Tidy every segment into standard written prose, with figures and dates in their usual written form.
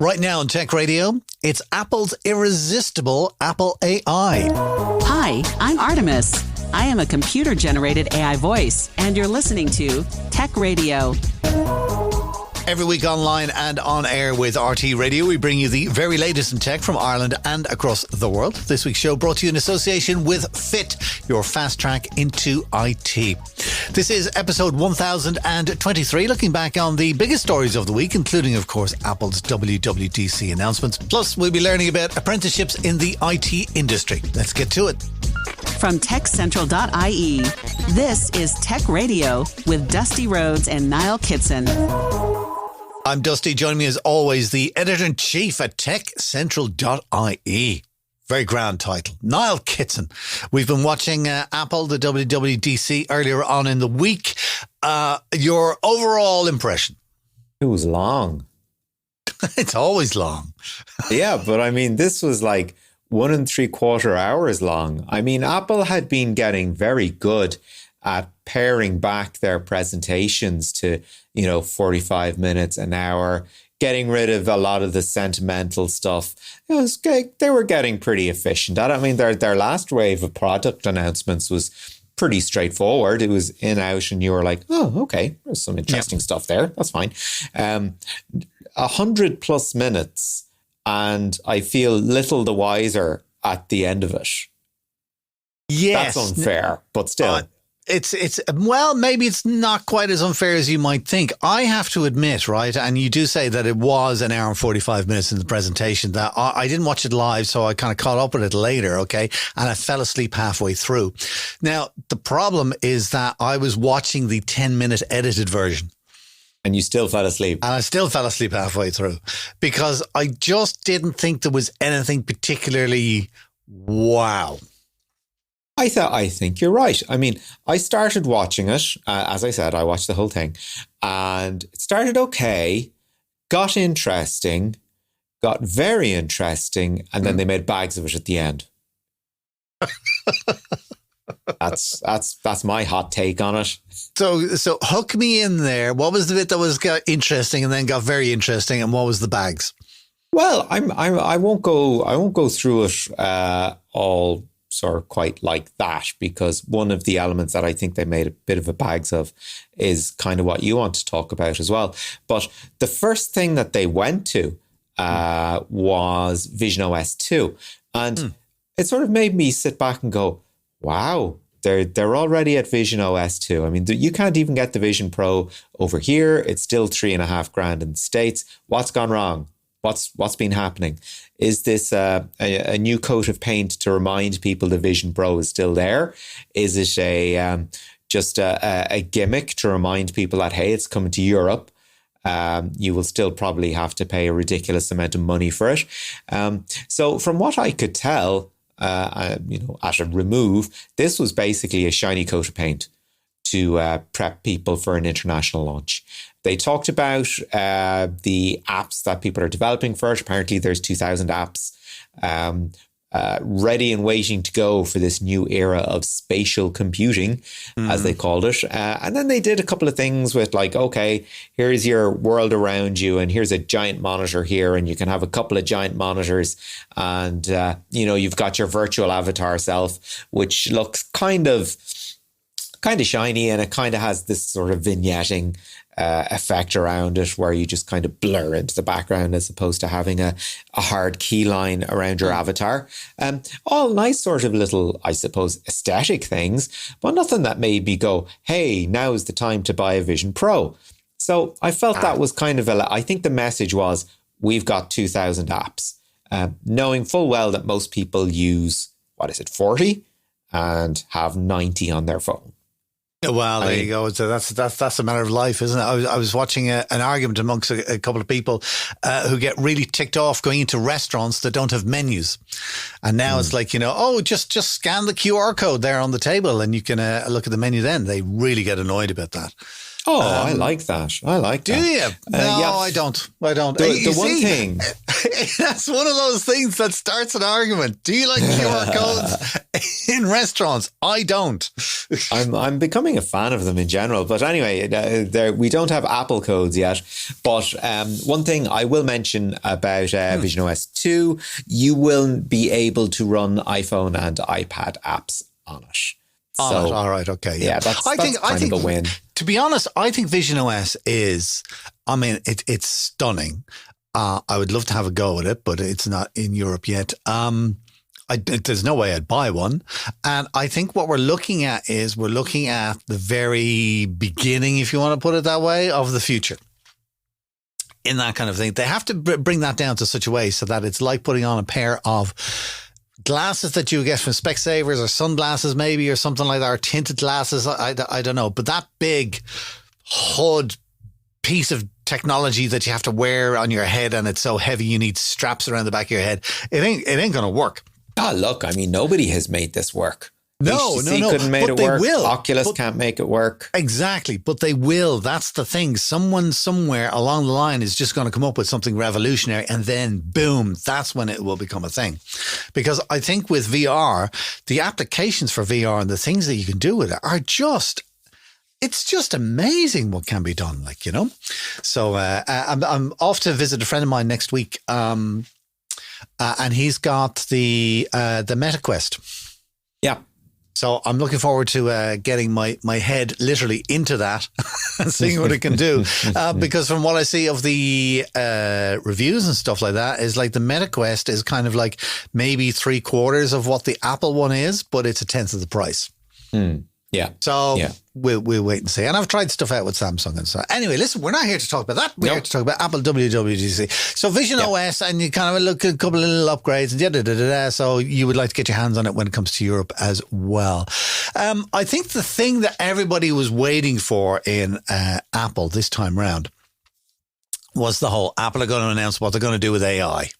Right now on Tech Radio, it's Apple's irresistible Apple AI. Hi, I'm Artemis. I am a computer-generated AI voice, and you're listening to Tech Radio. Every week online and on air with RT Radio, we bring you the very latest in tech from Ireland and across the world. This week's show brought to you in association with Fit, your fast track into IT. This is episode 1023, looking back on the biggest stories of the week, including, of course, Apple's WWDC announcements. Plus, we'll be learning about apprenticeships in the IT industry. Let's get to it. From techcentral.ie, this is Tech Radio with Dusty Rhodes and Niall Kitson. I'm Dusty. Joining me as always, the editor-in-chief at techcentral.ie. Very grand title. Niall Kitson. We've been watching Apple, the WWDC, earlier on in the week. Your overall impression? It was long. It's always long. Yeah, but I mean, this was like 1 3/4 hours long. I mean, Apple had been getting very good at paring back their presentations to, 45 minutes, an hour, getting rid of a lot of the sentimental stuff. They were getting pretty efficient at it. I mean, their last wave of product announcements was pretty straightforward. It was in, out, and you were like, oh, okay, there's some interesting stuff there. That's fine. 100 plus minutes, and I feel little the wiser at the end of it. Yes. That's unfair, but still. Well, maybe it's not quite as unfair as you might think. I have to admit, right, and you do say that it was an hour and 45 minutes in the presentation, that I didn't watch it live, so I kind of caught up with it later, okay, and I fell asleep halfway through. Now, the problem is that I was watching the 10-minute edited version. And you still fell asleep. And I still fell asleep halfway through because I just didn't think there was anything particularly wow. I think you're right. I mean, I started watching it. As I said, I watched the whole thing, and it started okay, got interesting, got very interesting, and then they made bags of it at the end. That's my hot take on it. So hook me in there. What was the bit that was got interesting and then got very interesting, and what was the bags? Well, I won't go through it all sort of quite like that, because one of the elements that I think they made a bit of a bags of is kind of what you want to talk about as well. But the first thing that they went to was Vision OS 2, and it sort of made me sit back and go, wow, they're already at Vision OS 2. I mean, you can't even get the Vision Pro over here. It's still $3,500 in the States. What's gone wrong? What's been happening? Is this a new coat of paint to remind people the Vision Pro is still there? Is it just a gimmick to remind people that, hey, it's coming to Europe? You will still probably have to pay a ridiculous amount of money for it. So from what I could tell, at a remove, this was basically a shiny coat of paint to prep people for an international launch. They talked about the apps that people are developing for it. Apparently, there's 2,000 apps ready and waiting to go for this new era of spatial computing, as they called it. And then they did a couple of things with like, okay, here's your world around you, and here's a giant monitor here, and you can have a couple of giant monitors, and you've got your virtual avatar self, which looks kind of shiny, and it kind of has this sort of vignetting effect around it, where you just kind of blur into the background as opposed to having a hard key line around your avatar. All nice sort of little, I suppose, aesthetic things, but nothing that made me go, hey, now is the time to buy a Vision Pro. So I felt that was kind of I think the message was, we've got 2,000 apps, knowing full well that most people use, 40, and have 90 on their phone. Well, there you go. So that's a matter of life, isn't it? I was watching an argument amongst a couple of people who get really ticked off going into restaurants that don't have menus, and now it's like just scan the QR code there on the table and you can look at the menu. Then they really get annoyed about that. Oh, I like that. I like that. Do you? No, yeah. I don't. The one thing. That's one of those things that starts an argument. Do you like QR codes? in restaurants. I don't. I'm becoming a fan of them in general. But anyway, we don't have Apple codes yet. But one thing I will mention about Vision OS 2, you will be able to run iPhone and iPad apps on it. So, all right, okay. Yeah, that's kind of a win. To be honest, I think Vision OS is, I mean, it's stunning. I would love to have a go at it, but it's not in Europe yet. There's no way I'd buy one. And I think what we're looking at is the very beginning, if you want to put it that way, of the future. In that kind of thing. They have to bring that down to such a way so that it's like putting on a pair of glasses that you get from Specsavers or sunglasses maybe or something like that, or tinted glasses. I don't know. But that big hood piece of technology that you have to wear on your head and it's so heavy you need straps around the back of your head. It ain't going to work. Ah, look, I mean, nobody has made this work. No. couldn't make it work. Will. Oculus can't make it work. Exactly, but they will. That's the thing. Someone somewhere along the line is just going to come up with something revolutionary, and then boom, that's when it will become a thing. Because I think with VR, the applications for VR and the things that you can do with it are just, it's just amazing what can be done, like, you know. So I'm off to visit a friend of mine next week. And he's got the MetaQuest. Yeah. So I'm looking forward to getting my head literally into that and seeing what it can do. Because from what I see of the reviews and stuff like that, is like the MetaQuest is kind of like maybe 3/4 of what the Apple one is, but it's 1/10 of the price. Yeah. So we'll wait and see. And I've tried stuff out with Samsung and so. Anyway, listen, we're not here to talk about that. We're here to talk about Apple WWDC. So Vision OS, and you kind of look at a couple of little upgrades and so you would like to get your hands on it when it comes to Europe as well. I think the thing that everybody was waiting for in Apple this time round was the whole Apple are going to announce what they're going to do with AI.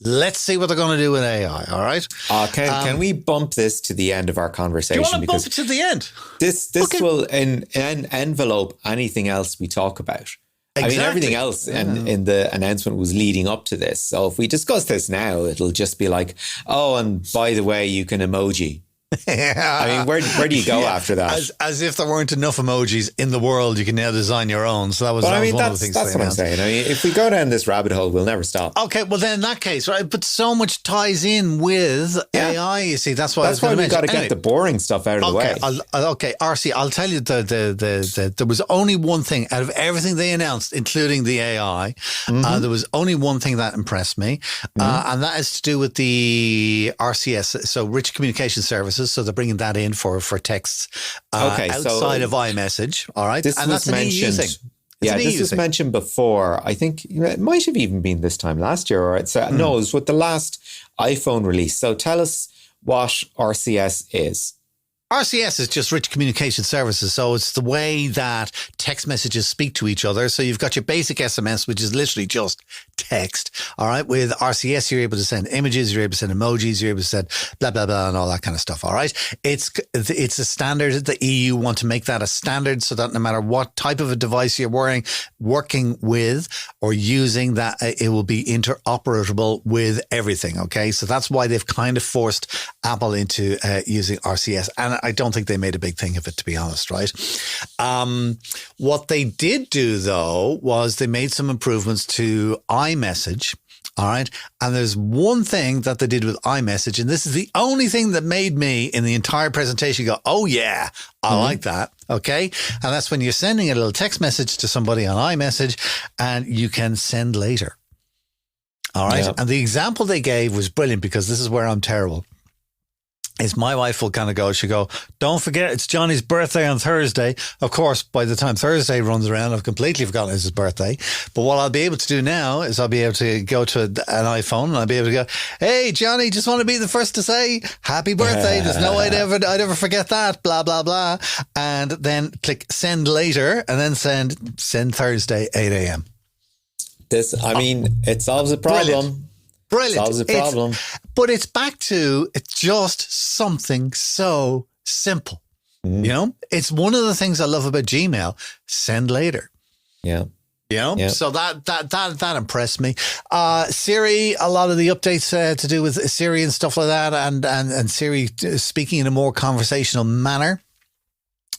Let's see what they're going to do with AI, all right? Can we bump this to the end of our conversation? Do you want to bump it to the end? This will envelope anything else we talk about. Exactly. I mean, everything else in the announcement was leading up to this. So if we discuss this now, it'll just be like, oh, and by the way, you can emoji. I mean, where do you go after that? As if there weren't enough emojis in the world, you can now design your own. So that was one of the things. That's what I'm saying. I mean, if we go down this rabbit hole, we'll never stop. Okay, well then in that case, right? But so much ties in with AI. You see, that's why we've got to get the boring stuff out of the way. Okay, RC, I'll tell you there was only one thing out of everything they announced, including the AI. There was only one thing that impressed me, and that is to do with the RCS, so Rich Communication Services. So they're bringing that in for texts outside of iMessage. All right. And that's an EU thing. This was mentioned before. I think it might have even been this time last year. Or no, it was with the last iPhone release. So tell us what RCS is. RCS is just Rich Communication Services. So it's the way that text messages speak to each other. So you've got your basic SMS, which is literally just text. All right. With RCS, you're able to send images, you're able to send emojis, you're able to send blah, blah, blah, and all that kind of stuff. All right. It's a standard. The EU want to make that a standard so that no matter what type of a device you're working with or using, that it will be interoperable with everything. Okay. So that's why they've kind of forced Apple into using RCS. And I don't think they made a big thing of it, to be honest, right? What they did do, though, was they made some improvements to iMessage, all right? And there's one thing that they did with iMessage, and this is the only thing that made me, in the entire presentation, go, oh, yeah, I like that, okay? And that's when you're sending a little text message to somebody on iMessage, and you can send later, all right? Yeah. And the example they gave was brilliant, because this is where I'm terrible. Is my wife will kind of go, she'll go, don't forget, it's Johnny's birthday on Thursday. Of course, by the time Thursday runs around, I've completely forgotten it's his birthday. But what I'll be able to do now is I'll be able to go to an iPhone and I'll be able to go, hey, Johnny, just want to be the first to say happy birthday. There's no way I'd ever forget that, blah, blah, blah. And then click send later and then send Thursday, 8 a.m. It solves a problem. Brilliant. Solves the problem. But it's back to, it's just something so simple. You know, it's one of the things I love about Gmail. Send later. Yeah. So that impressed me. Siri, a lot of the updates to do with Siri and stuff like that, and Siri speaking in a more conversational manner,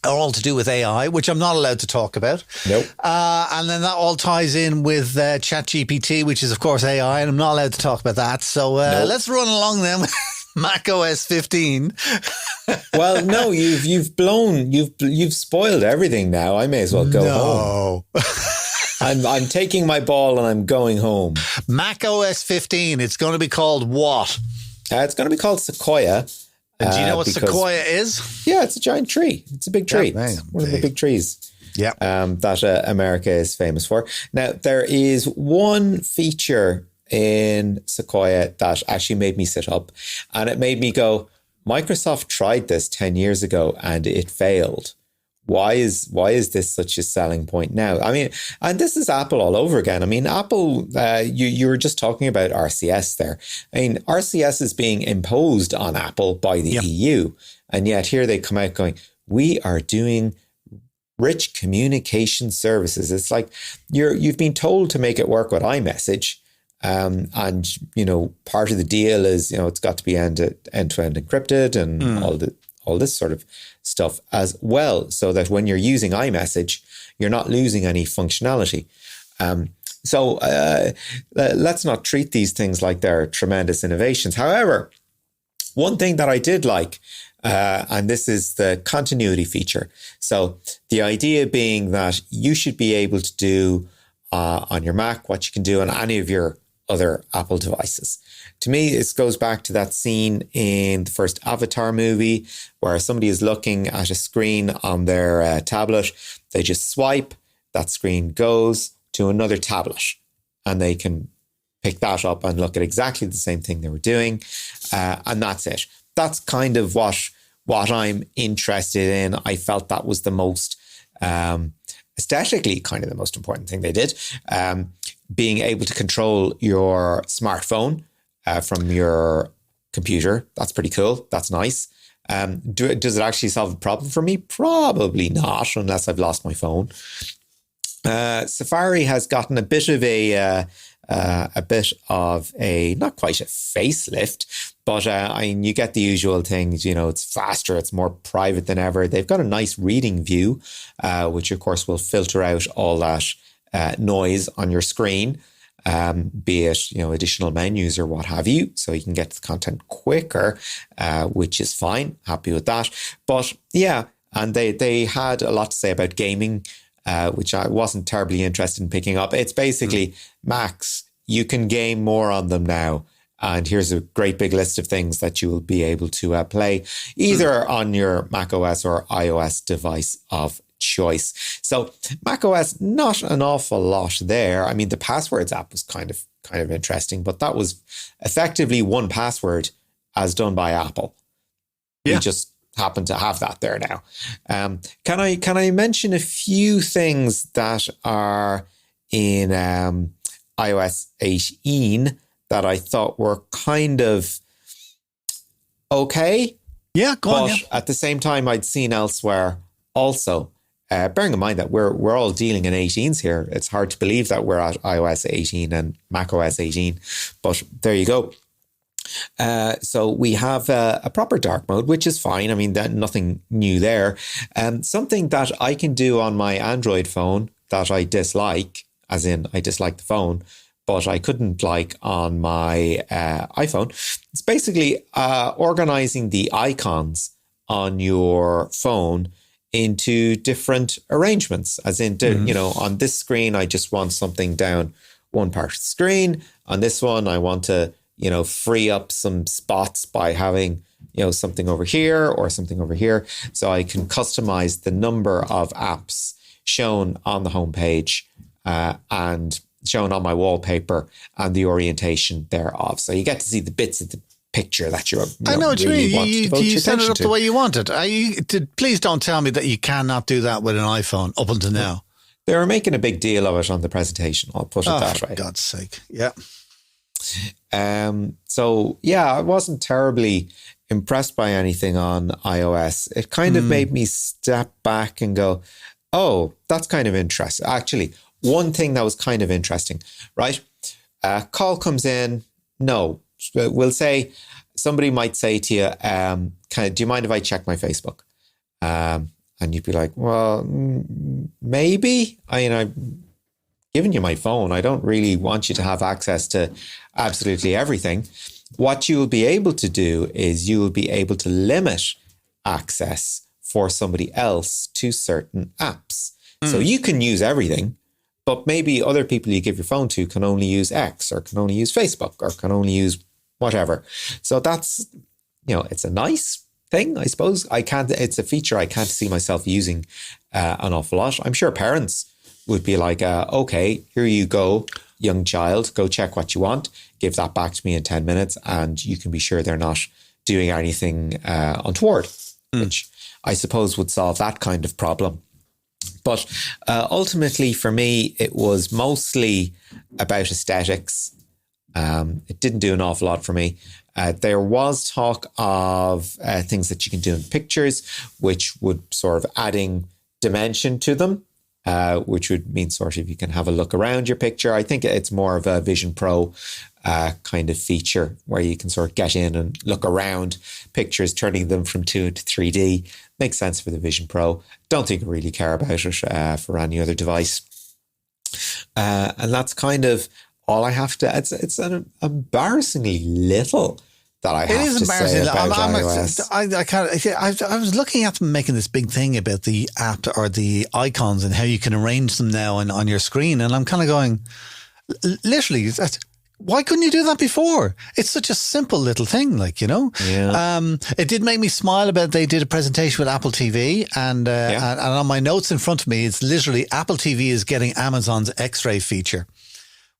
are all to do with AI, which I'm not allowed to talk about. Nope. And then that all ties in with ChatGPT, which is of course AI, and I'm not allowed to talk about that. So let's run along then with Mac OS 15. Well, no, you've spoiled everything now. I may as well go home. I'm taking my ball and I'm going home. Mac OS 15. It's going to be called what? It's going to be called Sequoia. And do you know what Sequoia is? Yeah, it's a giant tree. It's a big tree. It's one of the big trees. Yeah. That America is famous for. Now, there is one feature in Sequoia that actually made me sit up, and it made me go, Microsoft tried this 10 years ago and it failed. Why is this such a selling point now? I mean, and this is Apple all over again. I mean, Apple, you were just talking about RCS there. I mean, RCS is being imposed on Apple by the EU. And yet here they come out going, we are doing rich communication services. It's like you've been told to make it work with iMessage. And, part of the deal is, it's got to be end-to-end encrypted and all this sort of stuff as well, so that when you're using iMessage, you're not losing any functionality. So let's not treat these things like they're tremendous innovations. However, one thing that I did like, and this is the continuity feature. So the idea being that you should be able to do on your Mac what you can do on any of your other Apple devices. To me, this goes back to that scene in the first Avatar movie where somebody is looking at a screen on their tablet. They just swipe, that screen goes to another tablet, and they can pick that up and look at exactly the same thing they were doing. And that's it. That's kind of what I'm interested in. I felt that was the most aesthetically kind of the most important thing they did. Being able to control your smartphone from your computer. That's pretty cool. That's nice. Does it actually solve a problem for me? Probably not, unless I've lost my phone. Safari has gotten a bit of a not quite a facelift, but you get the usual things. It's faster, it's more private than ever. They've got a nice reading view, which of course will filter out all that noise on your screen, be it additional menus or what have you, so you can get to the content quicker, which is fine. Happy with that. But yeah, and they had a lot to say about gaming, which I wasn't terribly interested in picking up. It's basically Macs. You can game more on them now. And here's a great big list of things that you will be able to play either on your Mac OS or iOS device of choice. So Mac OS, not an awful lot there. I mean, the passwords app was kind of interesting, but that was effectively one password as done by Apple. Yeah. We just happen to have that there now. Can I mention a few things that are in iOS 18 that I thought were kind of okay? Yeah, go on. But at the same time, I'd seen elsewhere also. Bearing in mind that we're all dealing in 18s here, it's hard to believe that we're at iOS 18 and macOS 18. But there you go. So we have a proper dark mode, which is fine. I mean, nothing new there. Something that I can do on my Android phone that I dislike, as in I dislike the phone, but I couldn't like on my iPhone. It's basically organizing the icons on your phone into different arrangements, as in, on this screen, I just want something down one part of the screen. On this one, I want to, free up some spots by having, something over here or something over here. So I can customize the number of apps shown on the homepage and shown on my wallpaper and the orientation thereof. So you get to see the bits of the picture that I know what really you mean. You set it up the way you want it. Please don't tell me that you cannot do that with an iPhone up until now. They were making a big deal of it on the presentation. I'll put it that way. For God's sake. Yeah. So yeah, I wasn't terribly impressed by anything on iOS. It kind of made me step back and go, oh, that's kind of interesting. Actually, one thing that was kind of interesting, right? Call comes in. No, we'll say somebody might say to you, do you mind if I check my Facebook? And you'd be like, well, maybe. I'm giving you my phone. I don't really want you to have access to absolutely everything. What you will be able to do is you will be able to limit access for somebody else to certain apps. So you can use everything, but maybe other people you give your phone to can only use X or can only use Facebook or can only use whatever. So that's, it's a nice thing, I suppose. It's a feature I can't see myself using an awful lot. I'm sure parents would be like, okay, here you go, young child, go check what you want, give that back to me in 10 minutes, and you can be sure they're not doing anything untoward, which I suppose would solve that kind of problem. But ultimately, for me, it was mostly about aesthetics. It didn't do an awful lot for me. There was talk of things that you can do in pictures, which would sort of adding dimension to them, which would mean sort of you can have a look around your picture. I think it's more of a Vision Pro kind of feature where you can sort of get in and look around pictures, turning them from 2 to 3D. Makes sense for the Vision Pro. Don't think I really care about it for any other device. And that's kind of all I have to. It's an embarrassingly little that I have to say about iOS. I was looking at them making this big thing about the app or the icons and how you can arrange them now on your screen, and I'm kind of going, literally, why couldn't you do that before? It's such a simple little thing, Yeah. It did make me smile about they did a presentation with Apple TV, and on my notes in front of me, it's literally Apple TV is getting Amazon's X-ray feature,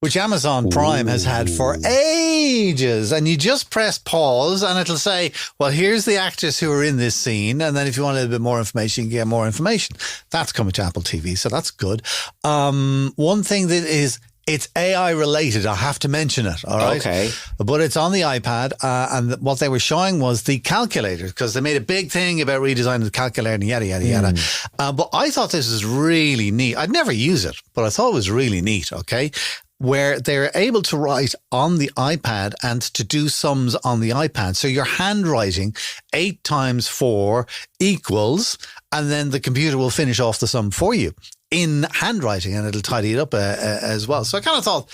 which Amazon Prime has had for ages. And you just press pause and it'll say, well, here's the actors who are in this scene. And then if you want a little bit more information, you can get more information. That's coming to Apple TV. So that's good. One thing that is, it's AI related. I have to mention it. All right. Okay. But it's on the iPad. And what they were showing was the calculator, because they made a big thing about redesigning the calculator and yada, yada, yada. But I thought this was really neat. I'd never use it, but I thought it was really neat. Okay. Where they're able to write on the iPad and to do sums on the iPad. So your handwriting 8 times 4 equals, and then the computer will finish off the sum for you in handwriting, and it'll tidy it up as well. So I kind of thought,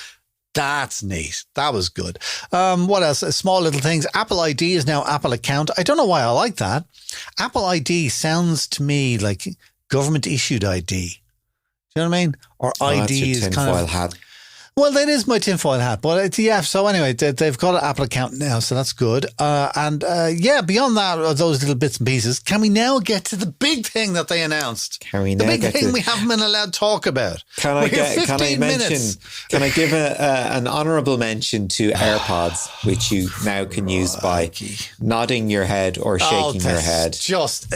that's neat. That was good. What else? Small little things. Apple ID is now Apple Account. I don't know why I like that. Apple ID sounds to me like government issued ID. Do you know what I mean? Or ID is kind of... hat. Well, that is my tinfoil hat. But so anyway, they've got an Apple account now, so that's good. Beyond that, those little bits and pieces, can we now get to the big thing that they announced? The big thing we haven't been allowed to talk about. Can I give an honourable mention to AirPods, which you now can use by nodding your head or shaking your head? Just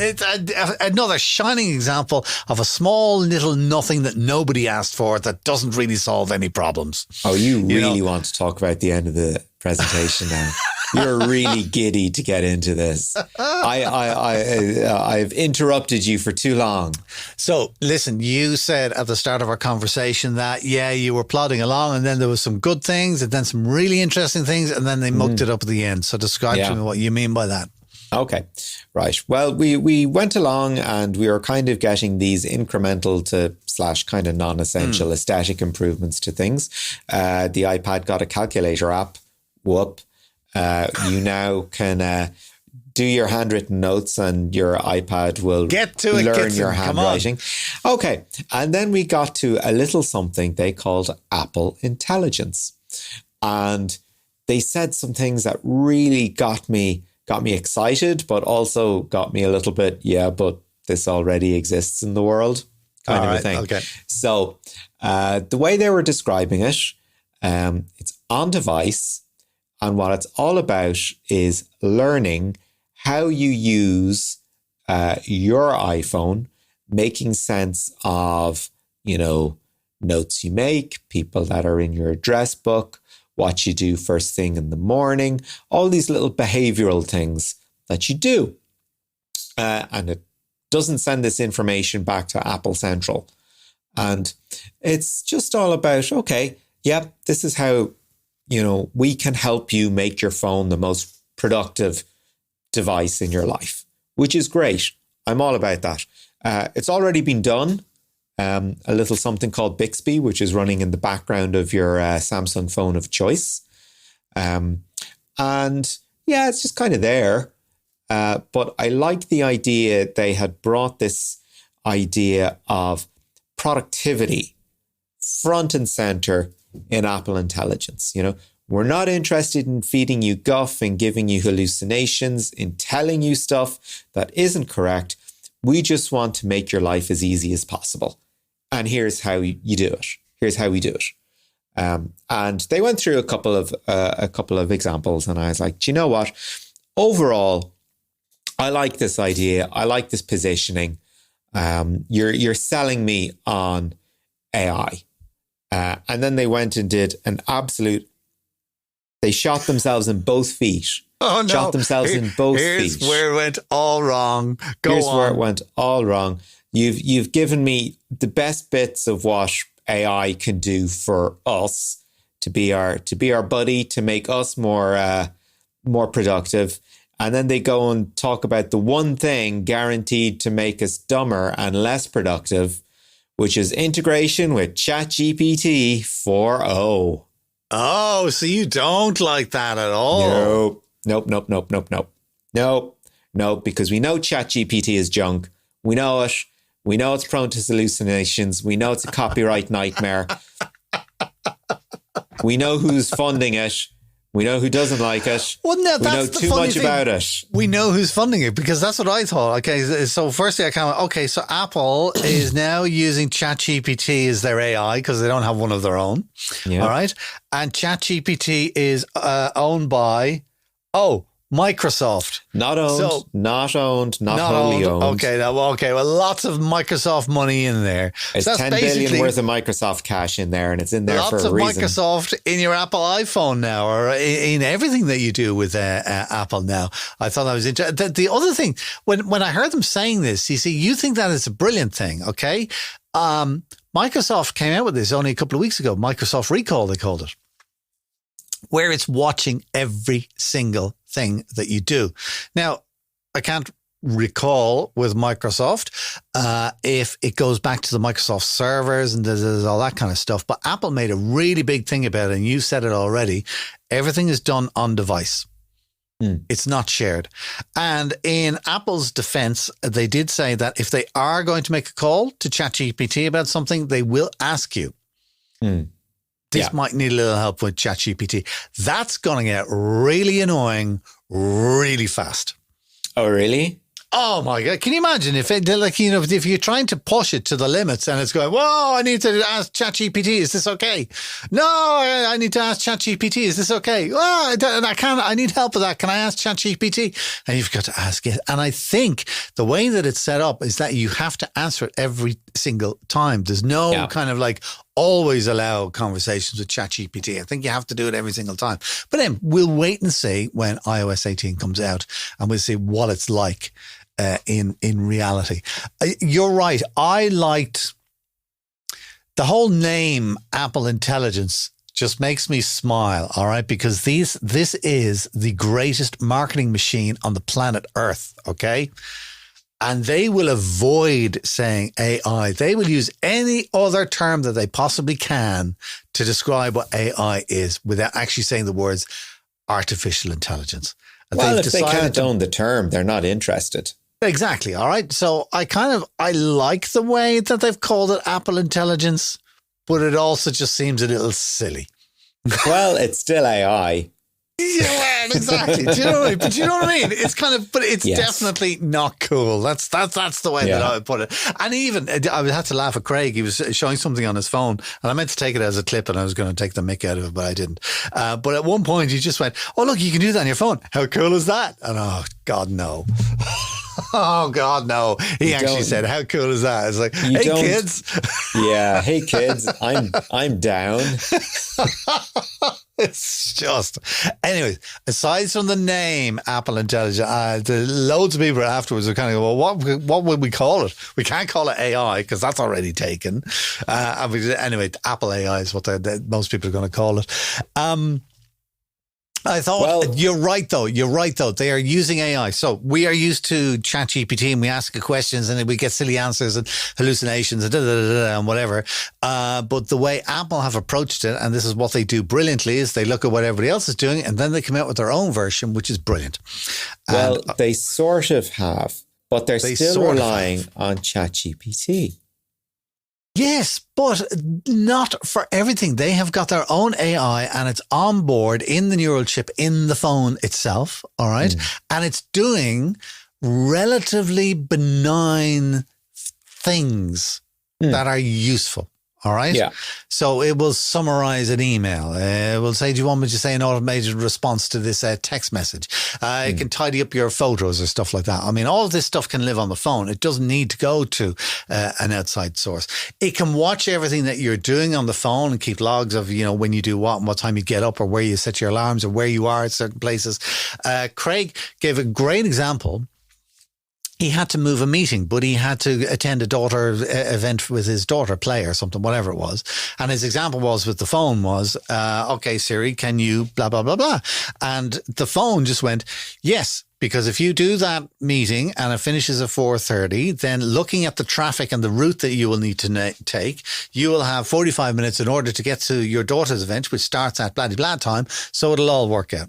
another shining example of a small little nothing that nobody asked for that doesn't really solve any problems. Oh, you really want to talk about the end of the presentation now. You're really giddy to get into this. I've interrupted you for too long. So listen, you said at the start of our conversation that, you were plodding along and then there was some good things and then some really interesting things and then they mucked it up at the end. So describe to me what you mean by that. Okay, right. Well, we went along and we were kind of getting these incremental to / kind of non-essential aesthetic improvements to things. The iPad got a calculator app. Whoop. You now can do your handwritten notes and your iPad will learn your handwriting. Okay, and then we got to a little something they called Apple Intelligence. And they said some things that really got me excited, but also got me a little bit, but this already exists in the world kind of a thing. Okay. So the way they were describing it, it's on device. And what it's all about is learning how you use your iPhone, making sense of, notes you make, people that are in your address book, what you do first thing in the morning, all these little behavioral things that you do. And it doesn't send this information back to Apple Central. And it's just all about, okay, yep, this is how, we can help you make your phone the most productive device in your life, which is great. I'm all about that. It's already been done. A little something called Bixby, which is running in the background of your Samsung phone of choice. And yeah, it's just kind of there. But I like the idea they had brought this idea of productivity front and center in Apple Intelligence. We're not interested in feeding you guff and giving you hallucinations, in telling you stuff that isn't correct. We just want to make your life as easy as possible. And here's how you do it. Here's how we do it. And they went through a couple of examples, and I was like, do you know what? Overall, I like this idea. I like this positioning. You're selling me on AI. And then they went and did an absolute. They shot themselves in both feet. Oh no! Shot themselves in both feet. Here's where it went all wrong. Here's where it went all wrong. You've given me the best bits of what AI can do for us to be our buddy, to make us more productive. And then they go and talk about the one thing guaranteed to make us dumber and less productive, which is integration with ChatGPT 4.0. Oh, so you don't like that at all? Nope, because we know ChatGPT is junk. We know it. We know it's prone to hallucinations. We know it's a copyright nightmare. We know who's funding it. We know who doesn't like it. Well, no, we know too much about it. We know who's funding it, because that's what I thought. Okay, so firstly, so Apple is now using ChatGPT as their AI because they don't have one of their own. Yeah. All right. And ChatGPT is owned by, Microsoft. Not wholly owned. Okay, well, lots of Microsoft money in there. It's so 10 billion worth of Microsoft cash in there, and it's in there for a reason. Lots of Microsoft in your Apple iPhone now, or in everything that you do with Apple now. I thought that was interesting. The other thing, when I heard them saying this, you think that is a brilliant thing, okay? Microsoft came out with this only a couple of weeks ago. Microsoft Recall, they called it, where it's watching every single thing that you do. Now, I can't recall with Microsoft if it goes back to the Microsoft servers and there's all that kind of stuff, but Apple made a really big thing about it, and you said it already. Everything is done on device. It's not shared. And in Apple's defense, they did say that if they are going to make a call to ChatGPT about something, they will ask you. This might need a little help with ChatGPT. That's going to get really annoying really fast. Oh, really? Oh my God. Can you imagine if if you're trying to push it to the limits and it's going, whoa, I need to ask ChatGPT, is this okay? No, I need to ask ChatGPT, is this okay? Oh, I need help with that. Can I ask ChatGPT? And you've got to ask it. And I think the way that it's set up is that you have to answer it every single time. There's no kind of always allow conversations with ChatGPT. I think you have to do it every single time. But then we'll wait and see when iOS 18 comes out, and we'll see what it's like in reality. You're right. I liked the whole name Apple Intelligence. Just makes me smile, all right? Because this is the greatest marketing machine on the planet Earth, okay? And they will avoid saying AI. They will use any other term that they possibly can to describe what AI is without actually saying the words artificial intelligence. Well, if they can't own the term, they're not interested. Exactly. All right. So I like the way that they've called it Apple Intelligence, but it also just seems a little silly. Well, it's still AI. Yeah, exactly. Do you know what I mean? But you know what I mean? It's but it's definitely not cool. That's the way that I would put it. And even I had to laugh at Craig. He was showing something on his phone, and I meant to take it as a clip, and I was going to take the mick out of it, but I didn't. But at one point, he just went, "Oh, look, you can do that on your phone. How cool is that?" And oh God, no. Oh God, no! He actually said, "How cool is that?" It's like, "Hey kids." Yeah, hey kids, I'm down. It's just, anyways, aside from the name Apple Intelligence, loads of people afterwards are kind of go, well, what would we call it? We can't call it AI because that's already taken. Anyway, Apple AI is what most people are going to call it. I thought, you're right though. They are using AI. So we are used to ChatGPT and we ask it questions and we get silly answers and hallucinations and whatever. But the way Apple have approached it, and this is what they do brilliantly, is they look at what everybody else is doing and then they come out with their own version, which is brilliant. Well, they sort of have, but they're still relying on ChatGPT. Yes, but not for everything. They have got their own AI and it's on board in the neural chip in the phone itself. All right. And it's doing relatively benign things that are useful. All right. Yeah. So it will summarize an email. It will say, do you want me to say an automated response to this text message? It can tidy up your photos or stuff like that. I mean, all of this stuff can live on the phone. It doesn't need to go to an outside source. It can watch everything that you're doing on the phone and keep logs of, when you do what and what time you get up or where you set your alarms or where you are at certain places. Craig gave a great example. He had to move a meeting, but he had to attend a daughter event with his daughter, play or something, whatever it was. And his example was with the phone was, okay, Siri, can you blah, blah, blah, blah. And the phone just went, yes, because if you do that meeting and it finishes at 4:30, then looking at the traffic and the route that you will need to take, you will have 45 minutes in order to get to your daughter's event, which starts at blah, blah time. So it'll all work out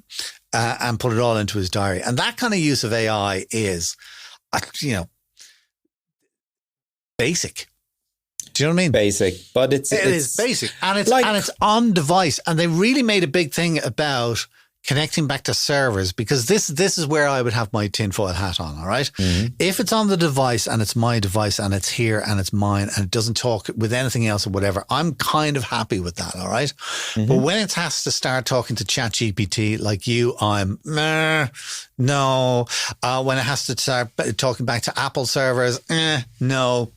and put it all into his diary. And that kind of use of AI is, basic. Do you know what I mean? Basic, but it is basic, and it's on device. And they really made a big thing about connecting back to servers because this is where I would have my tinfoil hat on. All right, if it's on the device and it's my device and it's here and it's mine and it doesn't talk with anything else or whatever, I'm kind of happy with that. All right, but when it has to start talking to ChatGPT like you, I'm no. When it has to start talking back to Apple servers, no.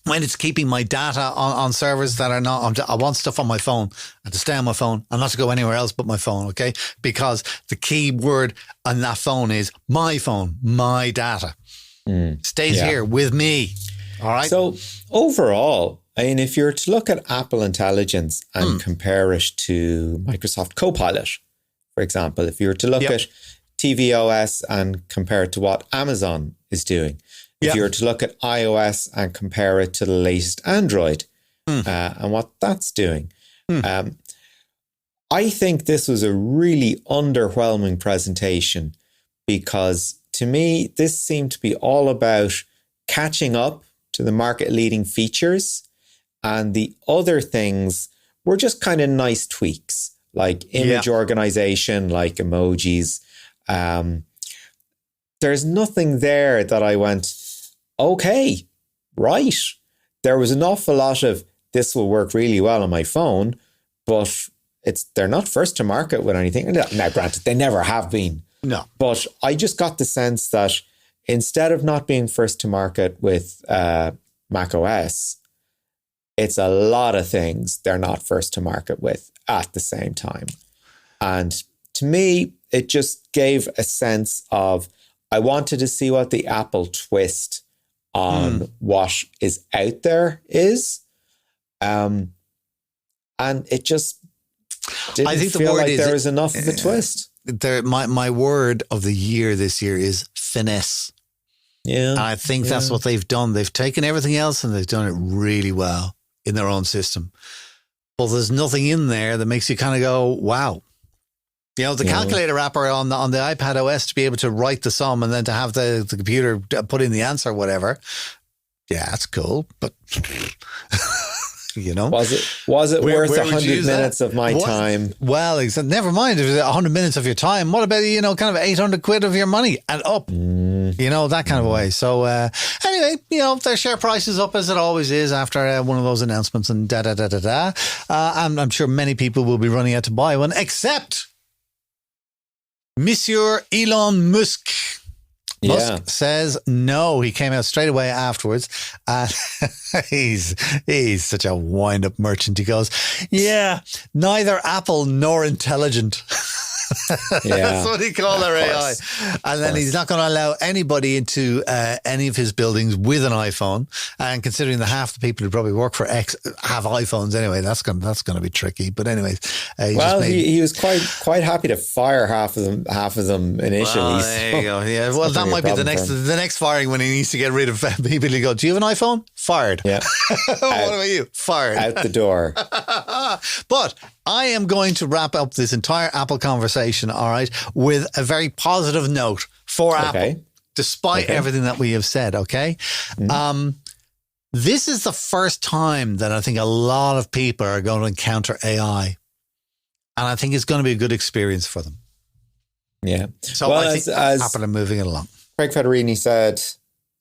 When it's keeping my data on servers that are not, I want stuff on my phone and to stay on my phone and not to go anywhere else but my phone, okay? Because the key word on that phone is my phone, my data. Stays here with me, all right? So overall, I mean, if you're to look at Apple Intelligence and compare it to Microsoft Copilot, for example, if you were to look at tvOS and compare it to what Amazon is doing, if you were to look at iOS and compare it to the latest Android and what that's doing, I think this was a really underwhelming presentation because to me, this seemed to be all about catching up to the market-leading features and the other things were just kind of nice tweaks like image organization, like emojis. There's nothing there that I went, okay, right. There was an awful lot of this will work really well on my phone, but they're not first to market with anything. Now, granted, they never have been. No. But I just got the sense that instead of not being first to market with Mac OS, it's a lot of things they're not first to market with at the same time. And to me, it just gave a sense of, I wanted to see what the Apple twist on what is out there is. And it just didn't feel like there was enough of a twist. My word of the year this year is finesse. Yeah. And I think that's what they've done. They've taken everything else and they've done it really well in their own system. But there's nothing in there that makes you kind of go, wow. You know, the calculator wrapper on the iPad OS to be able to write the sum and then to have the computer put in the answer or whatever. Yeah, that's cool. But, you know. Was it worth 100 minutes of my time? Well, never mind if it's 100 minutes of your time. What about, kind of 800 quid of your money and up? That kind of a way. So anyway, their share price is up as it always is after one of those announcements and da-da-da-da-da. I'm sure many people will be running out to buy one, except Monsieur Elon Musk. Musk says no. He came out straight away afterwards. He's such a wind-up merchant. He goes, yeah, neither Apple nor intelligent. That's what he called their AI. And then he's not going to allow anybody into any of his buildings with an iPhone. And considering that half the people who probably work for X have iPhones anyway, that's going to be tricky. But anyways, he was quite happy to fire half of them initially. Well, there you go. Yeah, well, that might be the next firing when he needs to get rid of people. He go, do you have an iPhone? Fired. Yeah. What about you? Fired. Out the door. But I am going to wrap up this entire Apple conversation, all right, with a very positive note for Apple, despite everything that we have said, okay? This is the first time that I think a lot of people are going to encounter AI. And I think it's going to be a good experience for them. Yeah. So I think Apple are moving it along. Craig Federini said,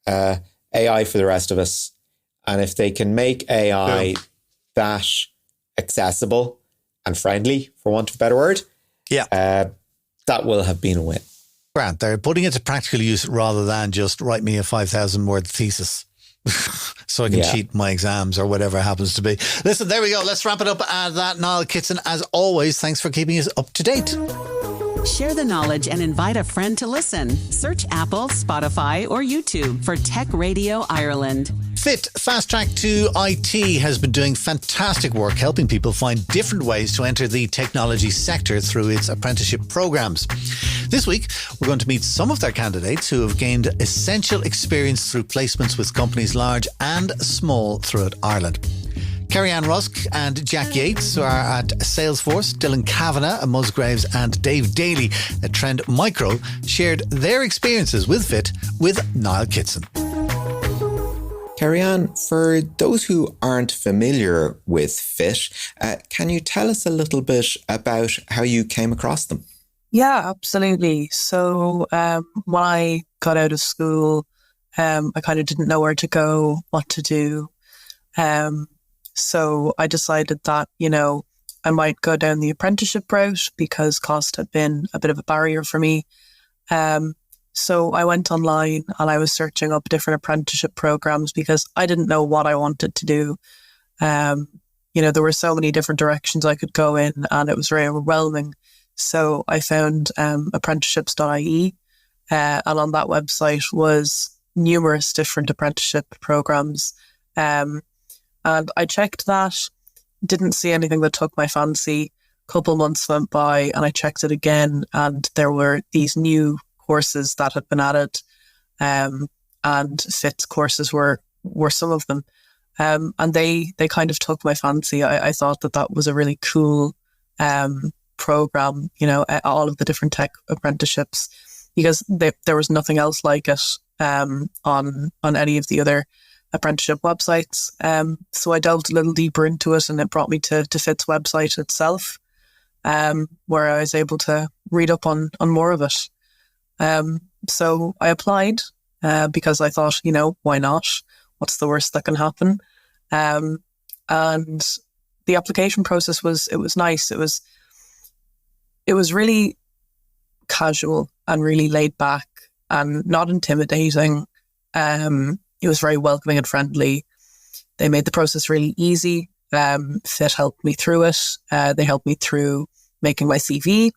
AI for the rest of us. And if they can make AI that accessible and friendly, for want of a better word, that will have been a win. Grant, they're putting it to practical use rather than just write me a 5,000 word thesis so I can cheat my exams or whatever it happens to be. Listen, there we go. Let's wrap it up at that. Niall Kitson, as always, thanks for keeping us up to date. Share the knowledge and invite a friend to listen. Search Apple, Spotify, or YouTube for Tech Radio Ireland. Fit, Fast Track to IT, has been doing fantastic work helping people find different ways to enter the technology sector through its apprenticeship programs. This week, we're going to meet some of their candidates who have gained essential experience through placements with companies large and small throughout Ireland. Kerry-Ann Rusk and Jack Yates are at Salesforce. Dylan Kavanagh at Musgraves and Dave Daly at Trend Micro shared their experiences with Fit with Niall Kitson. Kerry-Ann, for those who aren't familiar with Fit, can you tell us a little bit about how you came across them? Yeah, absolutely. So when I got out of school, I kind of didn't know where to go, what to do. So I decided that, I might go down the apprenticeship route because cost had been a bit of a barrier for me. So I went online and I was searching up different apprenticeship programs because I didn't know what I wanted to do. There were so many different directions I could go in and it was very overwhelming. So I found apprenticeships.ie and on that website was numerous different apprenticeship programs. And I checked that, didn't see anything that took my fancy. A couple months went by and I checked it again and there were these new courses that had been added and Fit's courses were some of them. And they kind of took my fancy. I thought that was a really cool program, all of the different tech apprenticeships, because there was nothing else like it on any of the other apprenticeship websites. So I delved a little deeper into it and it brought me to Fit's website itself, where I was able to read up on more of it. So I applied because I thought, why not? What's the worst that can happen? And the application process was nice. It was really casual and really laid back and not intimidating. It was very welcoming and friendly. They made the process really easy. Fit helped me through it. They helped me through making my CV.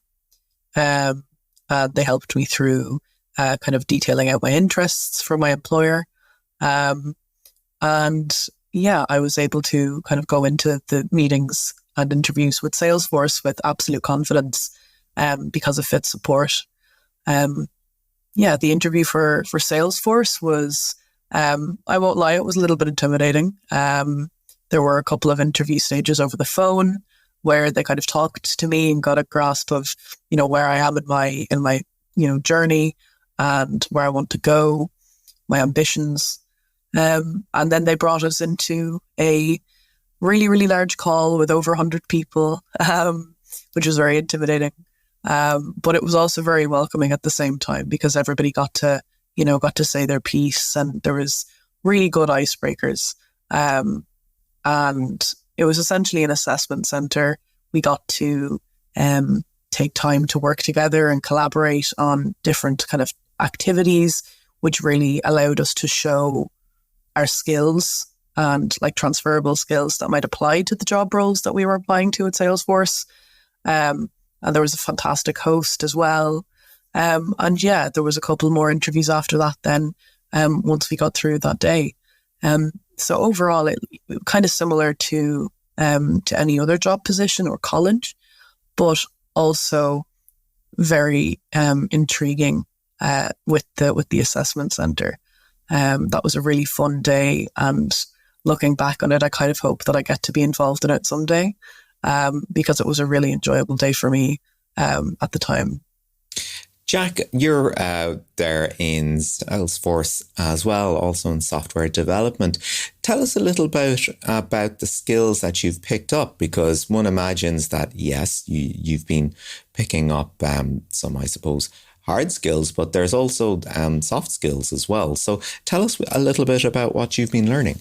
They helped me through kind of detailing out my interests for my employer. And I was able to kind of go into the meetings and interviews with Salesforce with absolute confidence because of Fit's support. The interview for Salesforce was, I won't lie, it was a little bit intimidating. There were a couple of interview stages over the phone where they kind of talked to me and got a grasp of, where I am in my journey and where I want to go, my ambitions. And then they brought us into a really, really large call with over 100 people, which was very intimidating. But it was also very welcoming at the same time because everybody got to say their piece and there was really good icebreakers. And it was essentially an assessment center. We got to take time to work together and collaborate on different kind of activities, which really allowed us to show our skills and like transferable skills that might apply to the job roles that we were applying to at Salesforce. And there was a fantastic host as well. And yeah, there was a couple more interviews after that then, once we got through that day. So overall, it kind of similar to any other job position or college, but also very intriguing with the assessment centre. That was a really fun day, and looking back on it, I kind of hope that I get to be involved in it someday, because it was a really enjoyable day for me at the time. Jack, you're there in Salesforce as well, also in software development. Tell us a little bit about the skills that you've picked up, because one imagines that, yes, you've been picking up some, I suppose, hard skills, but there's also soft skills as well. So tell us a little bit about what you've been learning.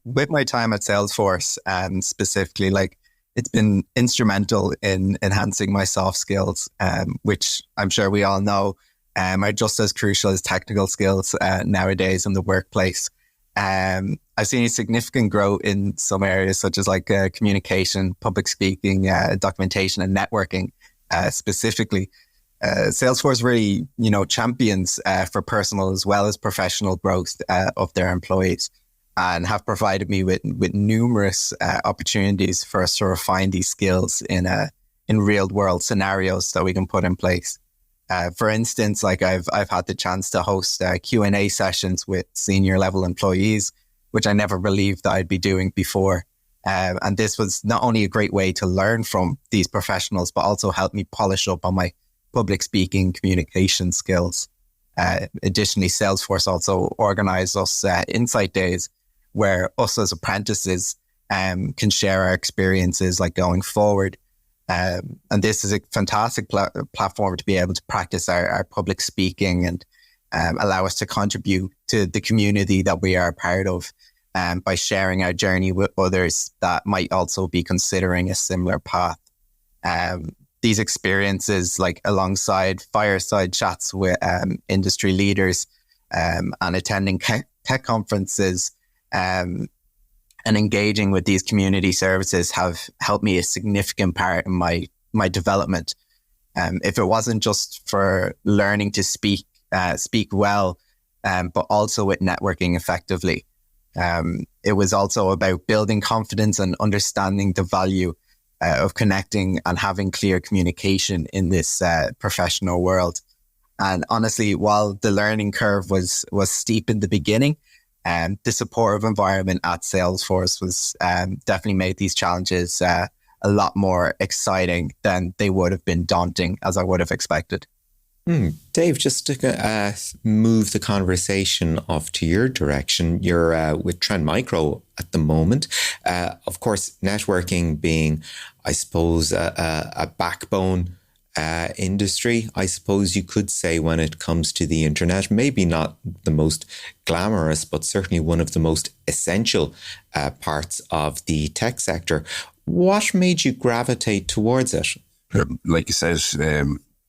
With my time at Salesforce, specifically, like, it's been instrumental in enhancing my soft skills, which I'm sure we all know are just as crucial as technical skills nowadays in the workplace. I've seen a significant growth in some areas such as like communication, public speaking, documentation and networking specifically. Salesforce really, champions for personal as well as professional growth of their employees, and have provided me with numerous opportunities for us to refine these skills in real world scenarios that we can put in place. For instance, like I've had the chance to host Q&A sessions with senior level employees, which I never believed that I'd be doing before. And this was not only a great way to learn from these professionals, but also help me polish up on my public speaking communication skills. Additionally, Salesforce also organized us insight days where us as apprentices can share our experiences like going forward. And this is a fantastic platform to be able to practice our public speaking and allow us to contribute to the community that we are a part of by sharing our journey with others that might also be considering a similar path. These experiences, like alongside fireside chats with industry leaders and attending tech conferences, and engaging with these community services have helped me a significant part in my development. If it wasn't just for learning to speak well, but also with networking effectively, it was also about building confidence and understanding the value of connecting and having clear communication in this professional world. And honestly, while the learning curve was steep in the beginning, the supportive environment at Salesforce was definitely made these challenges a lot more exciting than they would have been daunting as I would have expected. Dave, just to move the conversation off to your direction, you're with Trend Micro at the moment. Of course, networking being, I suppose, a backbone industry, I suppose you could say, when it comes to the internet. Maybe not the most glamorous, but certainly one of the most essential parts of the tech sector. What made you gravitate towards it? Like you said,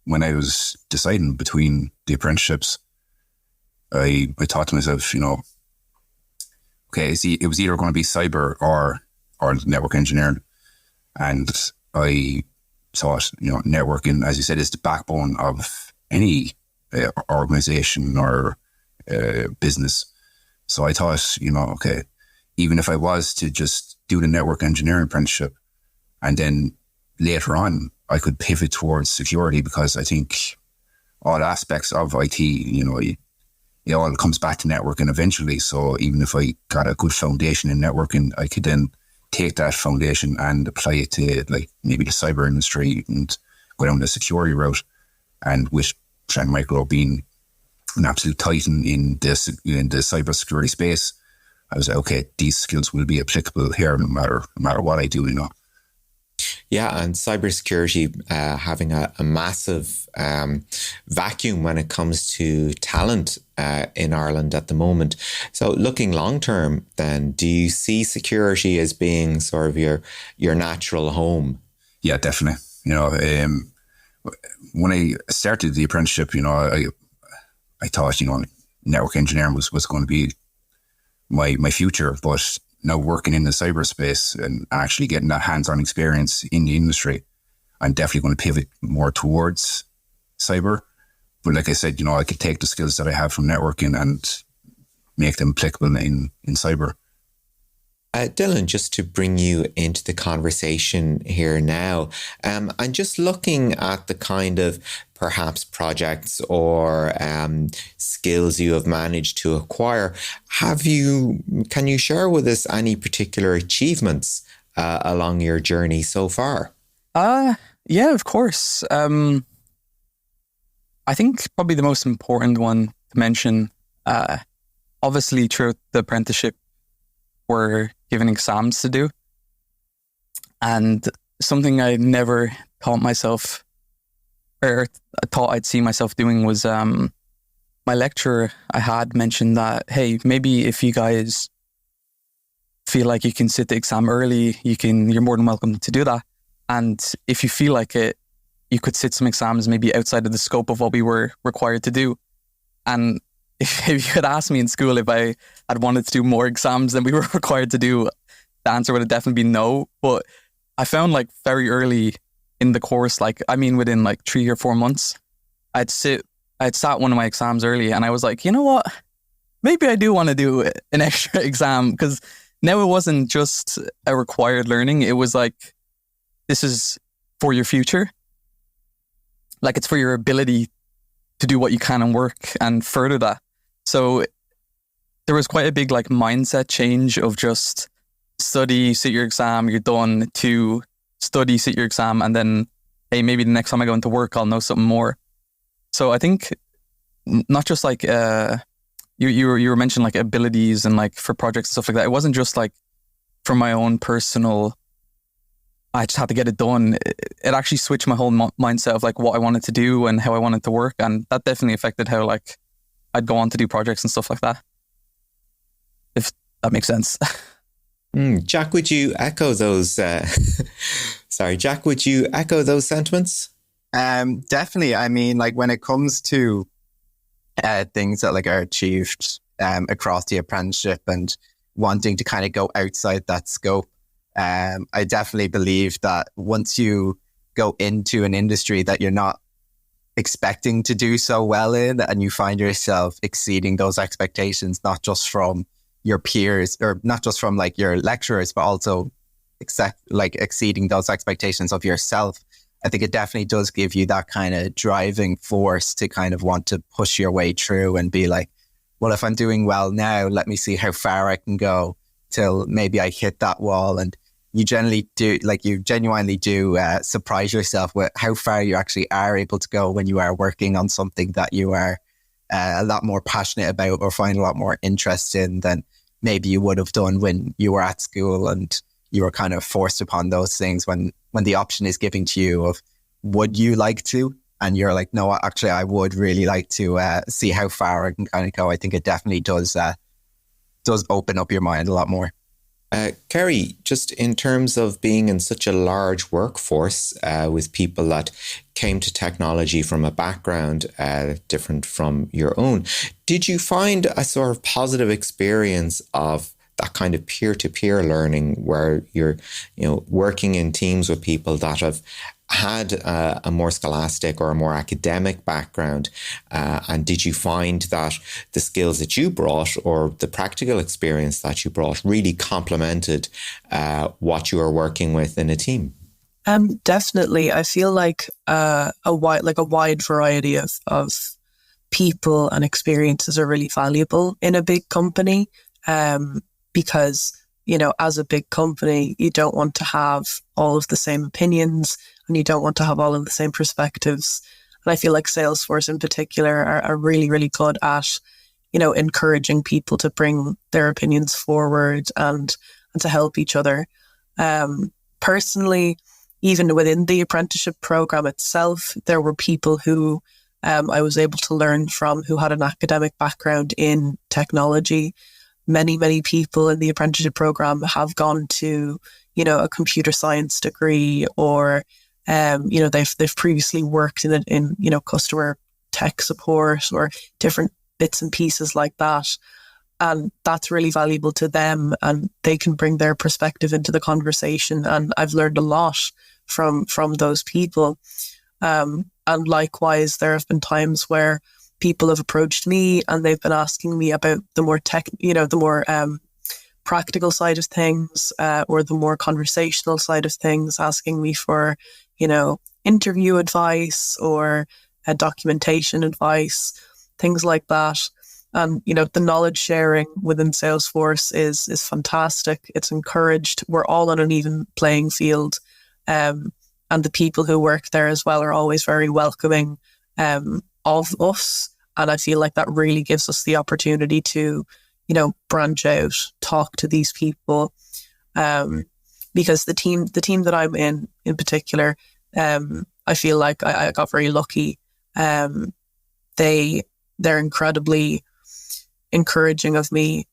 when I was deciding between the apprenticeships, I thought to myself, okay, it was either going to be cyber or network engineering. And I thought, networking, as you said, is the backbone of any organization or business. So I thought, okay, even if I was to just do the network engineering apprenticeship and then later on I could pivot towards security, because I think all aspects of IT, it all comes back to networking eventually. So even if I got a good foundation in networking, I could then take that foundation and apply it to like maybe the cyber industry and go down the security route. And with Trend Micro being an absolute titan in the cyber security space, I was like, okay, these skills will be applicable here no matter what I do, Yeah, and cybersecurity having a massive vacuum when it comes to talent in Ireland at the moment. So looking long term, then, do you see security as being sort of your natural home? Yeah, definitely. When I started the apprenticeship, I thought, network engineering was going to be my future, but now working in the cyberspace and actually getting that hands-on experience in the industry, I'm definitely going to pivot more towards cyber. But like I said, I could take the skills that I have from networking and make them applicable in cyber. Dylan, just to bring you into the conversation here now, I'm just looking at the kind of perhaps projects or skills you have managed to acquire. Can you share with us any particular achievements along your journey so far? Yeah, of course. I think probably the most important one to mention, obviously throughout the apprenticeship, we're given exams to do. And something I never taught myself, or I thought I'd see myself doing, was my lecturer I had mentioned that, hey, maybe if you guys feel like you can sit the exam early, you're more than welcome to do that. And if you feel like it, you could sit some exams maybe outside of the scope of what we were required to do. And if you had asked me in school if I had wanted to do more exams than we were required to do, the answer would have definitely been no. But I found very early in the course, within 3 or 4 months, I'd sat one of my exams early and I was like, you know what? Maybe I do want to do an extra exam, because now it wasn't just a required learning. It was this is for your future. It's for your ability to do what you can and work and further that. So there was quite a big mindset change of just study, sit your exam, you're done, to study, sit your exam, and then, hey, maybe the next time I go into work, I'll know something more. So I think not just you were mentioning abilities and for projects and stuff like that. It wasn't just for my own personal, I just had to get it done. It actually switched my whole mindset of what I wanted to do and how I wanted to work. And that definitely affected how I'd go on to do projects and stuff like that. If that makes sense. Jack, would you echo those? Jack, would you echo those sentiments? Definitely. I mean, when it comes to things that are achieved across the apprenticeship and wanting to kind of go outside that scope, I definitely believe that once you go into an industry that you're not expecting to do so well in, and you find yourself exceeding those expectations, not just from your peers or not just from your lecturers, but also exceeding those expectations of yourself, I think it definitely does give you that kind of driving force to kind of want to push your way through and be well, if I'm doing well now, let me see how far I can go till maybe I hit that wall. And you genuinely do surprise yourself with how far you actually are able to go when you are working on something that you are a lot more passionate about or find a lot more interest in than maybe you would have done when you were at school and you were kind of forced upon those things when the option is given to you of, would you like to? And you're like, no, actually, I would really like to see how far I can kind of go. I think it definitely does open up your mind a lot more. Kerry, just in terms of being in such a large workforce with people that came to technology from a background different from your own, did you find a sort of positive experience of that kind of peer-to-peer learning where you're, working in teams with people that have had a more scholastic or a more academic background? And did you find that the skills that you brought or the practical experience that you brought really complemented what you were working with in a team? Definitely. I feel like a wide variety of people and experiences are really valuable in a big company. Because, as a big company, you don't want to have all of the same opinions and you don't want to have all of the same perspectives. And I feel like Salesforce in particular are really, really good at, encouraging people to bring their opinions forward and to help each other. Personally, even within the apprenticeship program itself, there were people who I was able to learn from who had an academic background in technology. Many, many people in the apprenticeship program have gone to, a computer science degree or, they've previously worked in customer tech support or different bits and pieces like that. And that's really valuable to them, and they can bring their perspective into the conversation. And I've learned a lot from those people. And likewise, there have been times where people have approached me and they've been asking me about the more the more practical side of things, or the more conversational side of things, asking me for, interview advice or documentation advice, things like that. And, the knowledge sharing within Salesforce is fantastic. It's encouraged. We're all on an even playing field. And the people who work there as well are always very welcoming of us. And I feel like that really gives us the opportunity to, branch out, talk to these people. Because the team that I'm in particular, I feel like I got very lucky. They're incredibly encouraging of me,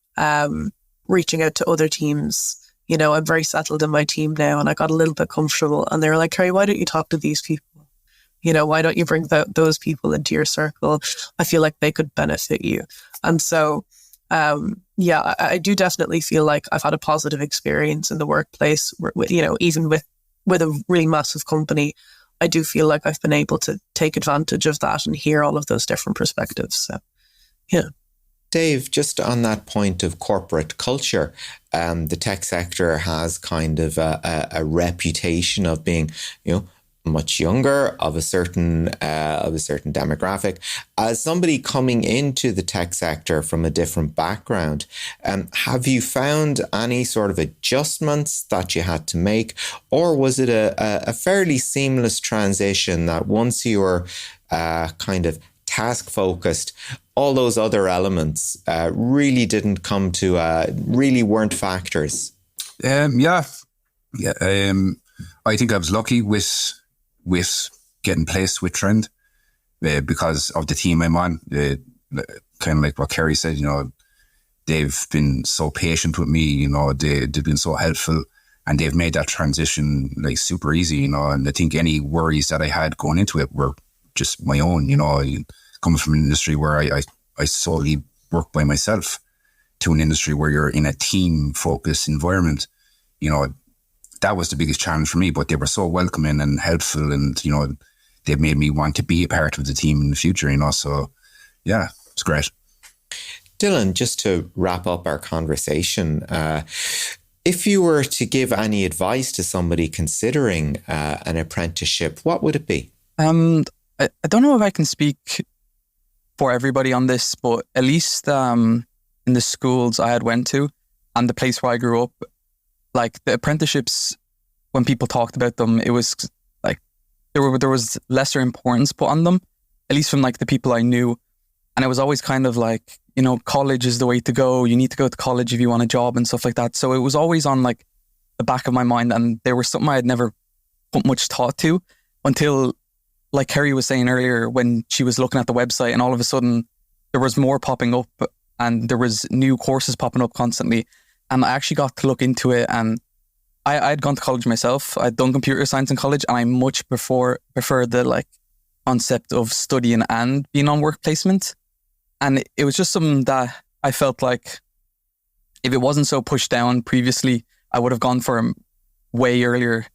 reaching out to other teams. I'm very settled in my team now, and I got a little bit comfortable, and they were like, Kerry, why don't you talk to these people? Why don't you bring those people into your circle? I feel like they could benefit you. And so, I do definitely feel like I've had a positive experience in the workplace, even with a really massive company. I do feel like I've been able to take advantage of that and hear all of those different perspectives. So, yeah. Dave, just on that point of corporate culture, the tech sector has kind of a reputation of being, much younger, of a certain demographic. As somebody coming into the tech sector from a different background, have you found any sort of adjustments that you had to make, or was it a fairly seamless transition that once you were kind of task focused, all those other elements really didn't come to, really weren't factors? I think I was lucky with getting placed with Trend because of the team I'm on. Kind of like what Kerry said, they've been so patient with me, they've been so helpful, and they've made that transition like super easy, and I think any worries that I had going into it were just my own, coming from an industry where I solely work by myself to an industry where you're in a team-focused environment. That was the biggest challenge for me, but they were so welcoming and helpful, and, they made me want to be a part of the team in the future, so yeah, it's great. Dylan, just to wrap up our conversation, if you were to give any advice to somebody considering an apprenticeship, what would it be? I don't know if I can speak for everybody on this, but at least in the schools I had went to and the place where I grew up, like the apprenticeships, when people talked about them, it was like there was lesser importance put on them, at least from like the people I knew. And it was always kind of like, college is the way to go. You need to go to college if you want a job and stuff like that. So it was always on like the back of my mind, and there was something I had never put much thought to until, like Kerry was saying earlier, when she was looking at the website and all of a sudden there was more popping up and there was new courses popping up constantly. And I actually got to look into it, and I'd gone to college myself. I'd done computer science in college, and I much prefer the like concept of studying and being on work placement. And it was just something that I felt like if it wasn't so pushed down previously, I would have gone for way earlier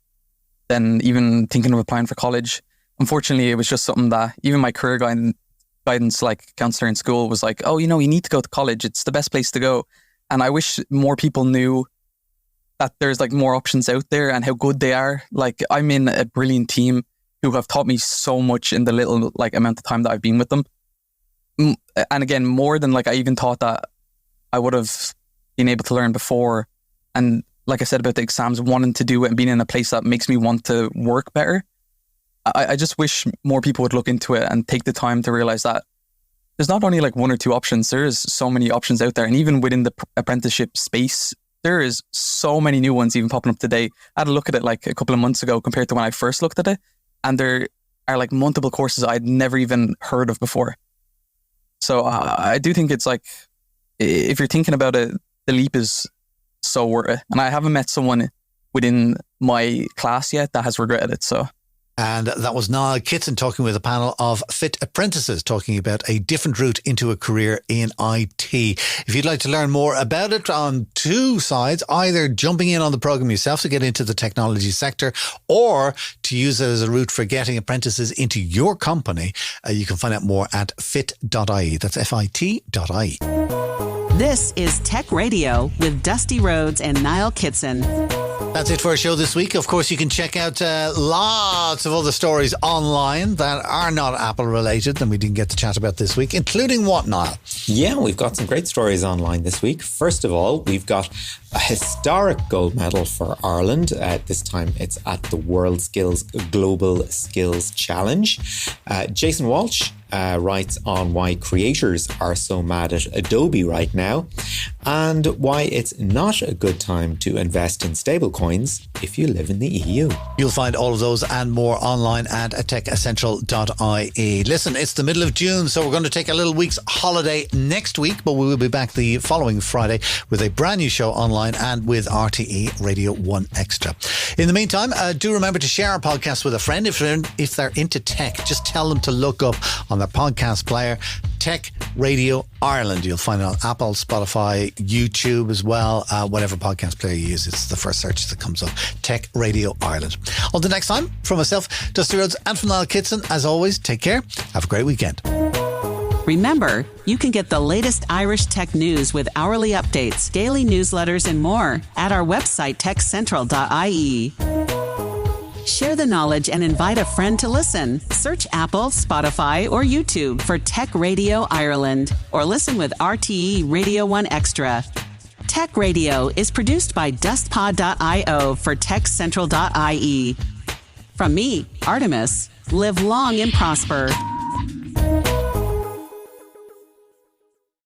than even thinking of applying for college. Unfortunately, it was just something that even my career guidance like counselor in school was like, oh, you need to go to college. It's the best place to go. And I wish more people knew that there's like more options out there and how good they are. Like, I'm in a brilliant team who have taught me so much in the little like amount of time that I've been with them. And again, more than like I even thought that I would have been able to learn before. And like I said about the exams, wanting to do it and being in a place that makes me want to work better. I just wish more people would look into it and take the time to realize that there's not only like one or two options, there is so many options out there. And even within the apprenticeship space, there is so many new ones even popping up today. I had a look at it like a couple of months ago compared to when I first looked at it. And there are like multiple courses I'd never even heard of before. So I do think it's like, if you're thinking about it, the leap is so worth it. And I haven't met someone within my class yet that has regretted it. So And that was Niall Kitson talking with a panel of fit apprentices, talking about a different route into a career in IT. If you'd like to learn more about it on two sides, either jumping in on the program yourself to get into the technology sector or to use it as a route for getting apprentices into your company, you can find out more at fit.ie. That's fit.ie. This is Tech Radio with Dusty Rhodes and Niall Kitson. That's it for our show this week. Of course, you can check out lots of other stories online that are not Apple related and we didn't get to chat about this week, including what, Niall? Yeah, we've got some great stories online this week. First of all, we've got a historic gold medal for Ireland. This time it's at the World Skills Global Skills Challenge. Jason Walsh writes on why creators are so mad at Adobe right now and why it's not a good time to invest in stablecoins if you live in the EU. You'll find all of those and more online at techessential.ie. Listen, it's the middle of June, so we're going to take a little week's holiday next week, but we will be back the following Friday with a brand new show online and with RTE Radio 1 Extra. In the meantime, do remember to share our podcast with a friend. If they're into tech, just tell them to look up on their podcast player Tech Radio Ireland. You'll find it on Apple, Spotify, YouTube as well. Whatever podcast player you use, it's the first search that comes up. Tech Radio Ireland. Until next time, from myself, Dusty Rhodes, and from Niall Kitson, as always, take care. Have a great weekend. Remember, you can get the latest Irish tech news with hourly updates, daily newsletters, and more at our website, techcentral.ie. Share the knowledge and invite a friend to listen. Search Apple, Spotify, or YouTube for Tech Radio Ireland, or listen with RTE Radio 1 Extra. Tech Radio is produced by dustpod.io for techcentral.ie. From me, Artemis, live long and prosper.